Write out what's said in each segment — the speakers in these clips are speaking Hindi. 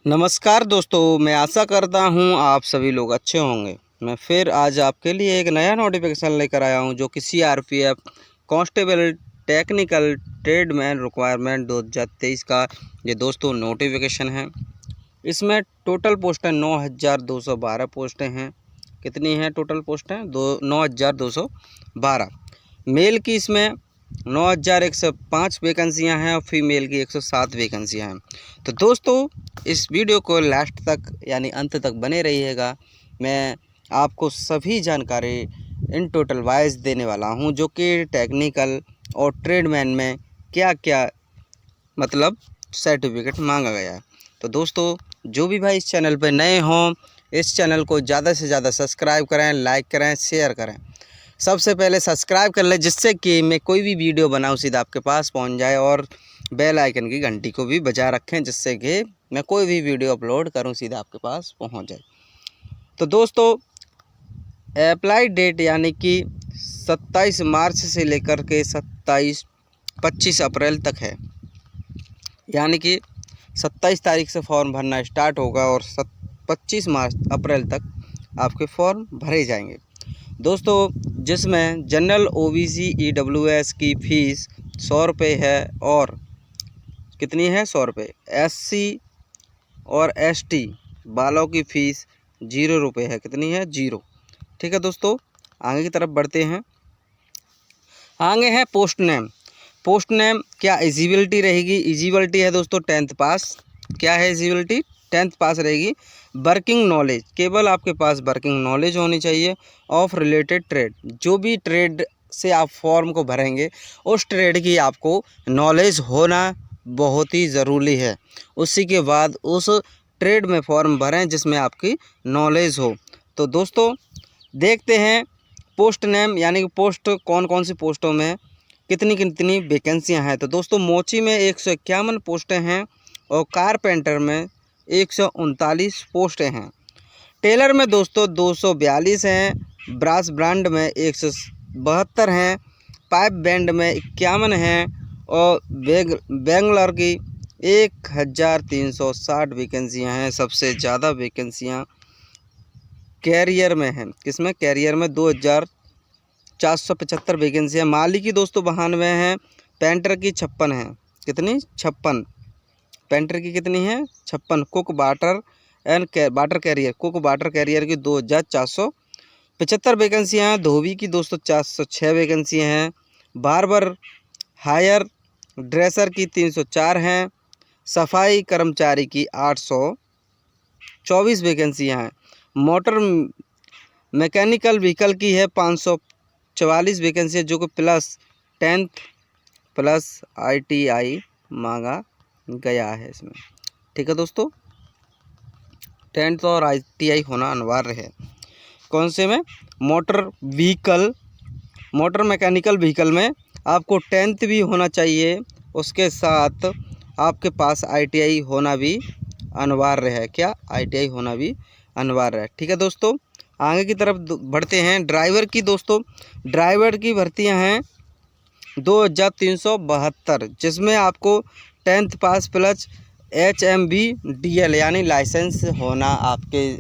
नमस्कार दोस्तों, मैं आशा करता हूँ आप सभी लोग अच्छे होंगे। मैं फिर आज आपके लिए एक नया नोटिफिकेशन लेकर आया हूँ जो कि CRPF constable technical tradesman requirement 2023 का ये दोस्तों नोटिफिकेशन है। इसमें टोटल पोस्टें 9212 पोस्टें हैं। कितनी हैं टोटल पोस्टें? 9212। मेल की इसमें 9105 वैकेंसियाँ हैं और फीमेल की 107 वैकेंसियाँ हैं। तो दोस्तों इस वीडियो को लास्ट तक यानी अंत तक बने रहिएगा। मैं आपको सभी जानकारी इन टोटल वाइज देने वाला हूं जो कि टेक्निकल और ट्रेडमैन में क्या क्या मतलब सर्टिफिकेट मांगा गया है। तो दोस्तों जो भी भाई इस चैनल पर नए हों, इस चैनल को ज़्यादा से ज़्यादा सब्सक्राइब करें, लाइक करें, शेयर करें। सबसे पहले सब्सक्राइब कर लें जिससे कि मैं कोई भी वीडियो बनाऊं सीधा आपके पास पहुंच जाए, और बेल आइकन की घंटी को भी बजा रखें जिससे कि मैं कोई भी वीडियो अपलोड करूं सीधा आपके पास पहुंच जाए। तो दोस्तों अप्लाई डेट यानी कि 27 मार्च से लेकर के 25 अप्रैल तक है। यानी कि 27 तारीख से फॉर्म भरना स्टार्ट होगा और 25 अप्रैल तक आपके फॉर्म भरे जाएंगे दोस्तों, जिसमें जनरल ओबीसी ईडब्ल्यूएस की फ़ीस 100 रुपये है। और कितनी है? 100 रुपये। एससी और एसटी वालों की फ़ीस 0 रुपये है। कितनी है? 0। ठीक है दोस्तों, आगे की तरफ बढ़ते हैं। आगे है पोस्ट नेम। पोस्ट नेम क्या एलिजिबिलिटी रहेगी? एलिजिबिलिटी है दोस्तों 10th पास। क्या है एलिजिबिलिटी? 10th पास रहेगी। वर्किंग नॉलेज, केवल आपके पास वर्किंग नॉलेज होनी चाहिए ऑफ रिलेटेड ट्रेड। जो भी ट्रेड से आप फॉर्म को भरेंगे उस ट्रेड की आपको नॉलेज होना बहुत ही ज़रूरी है। उसी के बाद उस ट्रेड में फॉर्म भरें जिसमें आपकी नॉलेज हो। तो दोस्तों देखते हैं पोस्ट नेम यानी कि पोस्ट कौन कौन सी पोस्टों में कितनी कितनी वैकेंसियां हैं। तो दोस्तों मोची में 151 पोस्टें हैं और कारपेंटर में 139 पोस्टें हैं। टेलर में दोस्तों 242 हैं। ब्रास ब्रांड में 172 हैं। पाइप बैंड में 51 हैं और बेंगलोर की 1360 वैकेंसियाँ हैं। सबसे ज़्यादा वैकेंसियाँ कैरियर में हैं। किसमें? कैरियर में 2475 वैकेंसियाँ। माली की दोस्तों 92 हैं। पेंटर की 56 हैं। कितनी? 56। पेंटर की कितनी है? 56। Cook water and water career, cook water career की 2475 वैकेंसियाँ हैं। धोबी की दोस्तों 406 वैकेंसियाँ हैं। बार्बर हायर ड्रेसर की 304 हैं। सफाई कर्मचारी की 824 वैकेंसियाँ हैं। मोटर मैकेनिकल व्हीकल की है 544 वैकेंसी जो कि प्लस 10th प्लस ITI मांगा गया है इसमें। ठीक है दोस्तों, 10th और ITI होना अनिवार्य है। कौन से में? मोटर मैकेनिकल व्हीकल में आपको 10th भी होना चाहिए, उसके साथ आपके पास ITI होना भी अनिवार्य है। क्या? ITI होना भी अनिवार्य है। ठीक है दोस्तों, आगे की तरफ बढ़ते हैं। ड्राइवर की दोस्तों, ड्राइवर की भर्तियां हैं 2372 जिसमें आपको 10th पास प्लस HMV DL यानी लाइसेंस होना आपके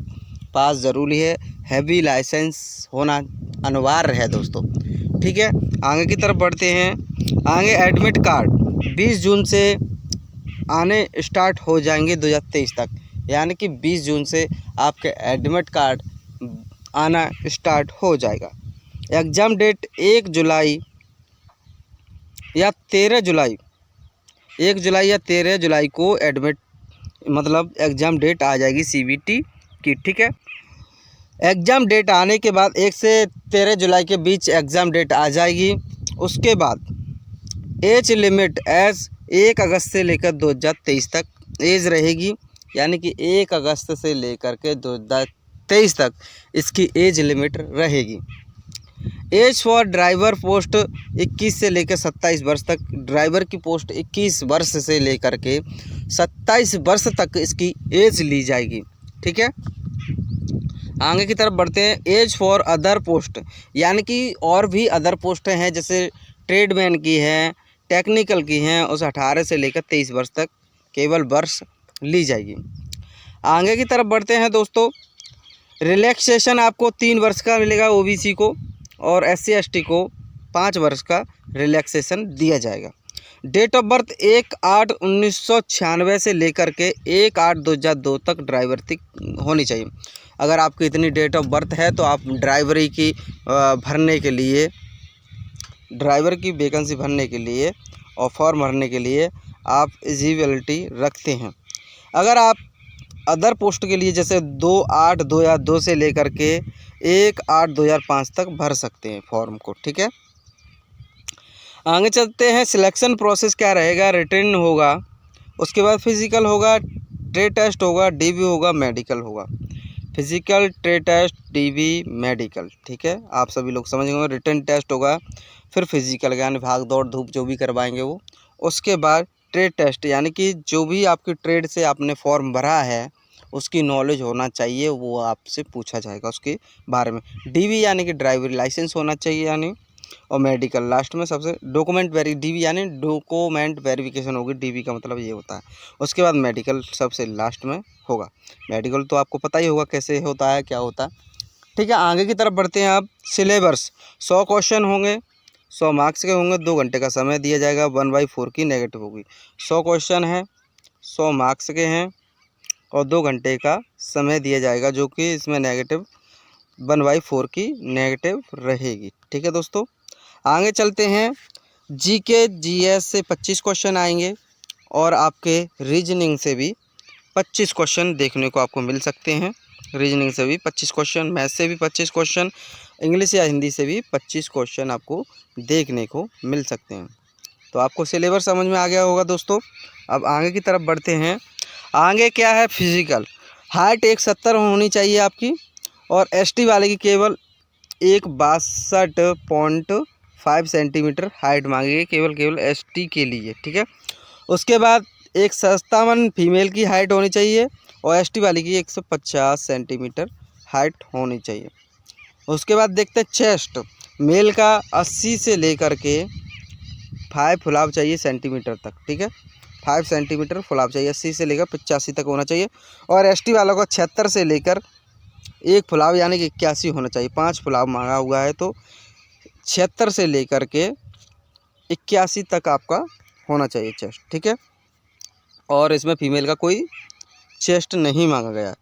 पास ज़रूरी है। हैवी लाइसेंस होना अनिवार्य है दोस्तों। ठीक है, आगे की तरफ बढ़ते हैं। आगे एडमिट कार्ड 20 जून से आने स्टार्ट हो जाएंगे 2023 तक। यानी कि 20 जून से आपके एडमिट कार्ड आना स्टार्ट हो जाएगा। एग्ज़ाम डेट 1 जुलाई या 13 जुलाई, 1 जुलाई या 13 जुलाई को एडमिट मतलब एग्ज़ाम डेट आ जाएगी CBT की। ठीक है, एग्ज़ाम डेट आने के बाद 1 से 13 जुलाई के बीच एग्ज़ाम डेट आ जाएगी। उसके बाद एज लिमिट 1 अगस्त से लेकर 2023 तक एज रहेगी। यानी कि 1 अगस्त से लेकर के 2023 तक इसकी एज लिमिट रहेगी। एज फॉर ड्राइवर पोस्ट 21 से लेकर 27 वर्ष तक। ड्राइवर की पोस्ट 21 वर्ष से लेकर के 27 वर्ष तक इसकी एज ली जाएगी। ठीक है, आगे की तरफ बढ़ते हैं। एज फॉर अदर पोस्ट यानी कि और भी अदर पोस्टें हैं जैसे ट्रेडमैन की हैं, टेक्निकल की हैं, उस 18 से लेकर 23 वर्ष तक केवल वर्ष ली जाएगी। आगे की तरफ बढ़ते हैं दोस्तों। रिलैक्सेशन आपको 3 वर्ष का मिलेगा ओबीसी को, और SC ST को 5 वर्ष का रिलैक्सेशन दिया जाएगा। डेट ऑफ बर्थ 1/8/1996 से लेकर के 1/8/2002 तक ड्राइवरी होनी चाहिए। अगर आपकी इतनी डेट ऑफ बर्थ है तो आप ड्राइवरी की भरने के लिए, ड्राइवर की वैकेंसी भरने के लिए और फॉर्म भरने के लिए आप एलिजिबिलिटी रखते हैं। अगर आप अदर पोस्ट के लिए जैसे 2/8/2002 से लेकर के 1/8/2005 तक भर सकते हैं फॉर्म को, ठीक है। आगे चलते हैं। सिलेक्शन प्रोसेस क्या रहेगा? रिटन होगा, उसके बाद फिजिकल होगा, ट्रेड टेस्ट होगा, DV होगा, मेडिकल होगा। Physical, trade test, DV, medical, ठीक है। आप सभी लोग समझ गए। रिटन टेस्ट होगा, फिर फिजिकल यानी भाग दौड़ धूप जो भी करवाएंगे वो, उसके बाद ट्रेड टेस्ट यानी कि जो भी आपकी ट्रेड से आपने फॉर्म भरा है उसकी नॉलेज होना चाहिए, वो आपसे पूछा जाएगा उसके बारे में। DV यानी कि ड्राइवरी लाइसेंस होना चाहिए यानी, और मेडिकल लास्ट में सबसे DV यानी डॉक्यूमेंट वेरिफिकेशन होगी। DV का मतलब ये होता है। उसके बाद मेडिकल सबसे लास्ट में होगा। मेडिकल तो आपको पता ही होगा कैसे होता है, क्या होता है, ठीक है। आगे की तरफ बढ़ते हैं आप। सिलेबस 100 क्वेश्चन होंगे, 100 मार्क्स के होंगे, 2 घंटे का समय दिया जाएगा। 1/4 की नेगेटिव होगी। 100 क्वेश्चन है, 100 मार्क्स के हैं और 2 घंटे का समय दिया जाएगा, जो कि इसमें नेगेटिव 1/4 की नेगेटिव रहेगी, ठीक है दोस्तों। आगे चलते हैं। GK GS से 25 क्वेश्चन आएंगे और आपके रीजनिंग से भी 25 क्वेश्चन देखने को आपको मिल सकते हैं। रीजनिंग से भी 25 क्वेश्चन, मैथ से भी 25 क्वेश्चन, इंग्लिश या हिंदी से भी 25 क्वेश्चन आपको देखने को मिल सकते हैं। तो आपको सिलेबस समझ में आ गया होगा दोस्तों। अब आगे की तरफ बढ़ते हैं। आगे क्या है? फिजिकल। हाइट 170 होनी चाहिए आपकी, और ST वाले की केवल 162.5 सेंटीमीटर हाइट मांगेगी, केवल ST के लिए, ठीक है। उसके बाद 157 फीमेल की हाइट होनी चाहिए और ST वाली की 150 सेंटीमीटर हाइट होनी चाहिए। उसके बाद देखते हैं चेस्ट। मेल का 80 से लेकर के 5 फुलाव चाहिए सेंटीमीटर तक, ठीक है। 5 सेंटीमीटर फुलाव चाहिए, 80 से लेकर 85 तक होना चाहिए। और ST वालों का 76 से लेकर 1 फुलाव यानी कि 81 होना चाहिए। 5 फुलाव मांगा हुआ है तो 76 से लेकर के 81 तक आपका होना चाहिए चेस्ट, ठीक है। और इसमें फीमेल का कोई चेस्ट नहीं मांगा गया।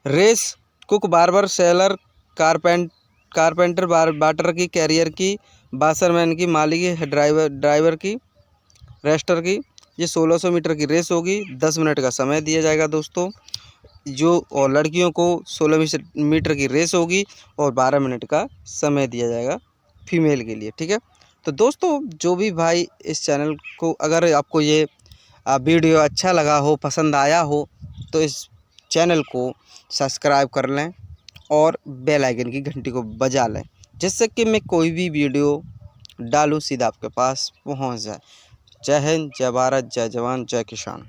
रेस कुक, बार्बर, सेलर, कारपेंटर, बाटर की, कैरियर की, बासरमैन की, माली की, ड्राइवर की, रेस्टर की, ये 1600 मीटर की रेस होगी। 10 मिनट का समय दिया जाएगा दोस्तों। और लड़कियों को 16 मीटर की रेस होगी और 12 मिनट का समय दिया जाएगा फीमेल के लिए, ठीक है। तो दोस्तों जो भी भाई इस चैनल को, अगर आपको ये वीडियो अच्छा लगा हो, पसंद आया हो, तो इस चैनल को सब्सक्राइब कर लें और बेल आइकन की घंटी को बजा लें, जिससे कि मैं कोई भी वीडियो डालूँ सीधा आपके पास पहुंच जाए। जय हिंद, जय भारत, जय जवान, जय किसान।